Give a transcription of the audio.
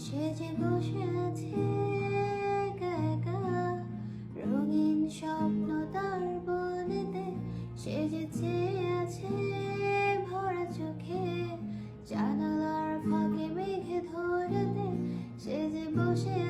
সে যে বসে আছে একা একা, রঙিন স্বপ্ন তার বনেতে। সে যে চেয়ে আছে ভরা চোখে, জানালার ফাঁকে মেঘে ধরাতে। সে যে বসে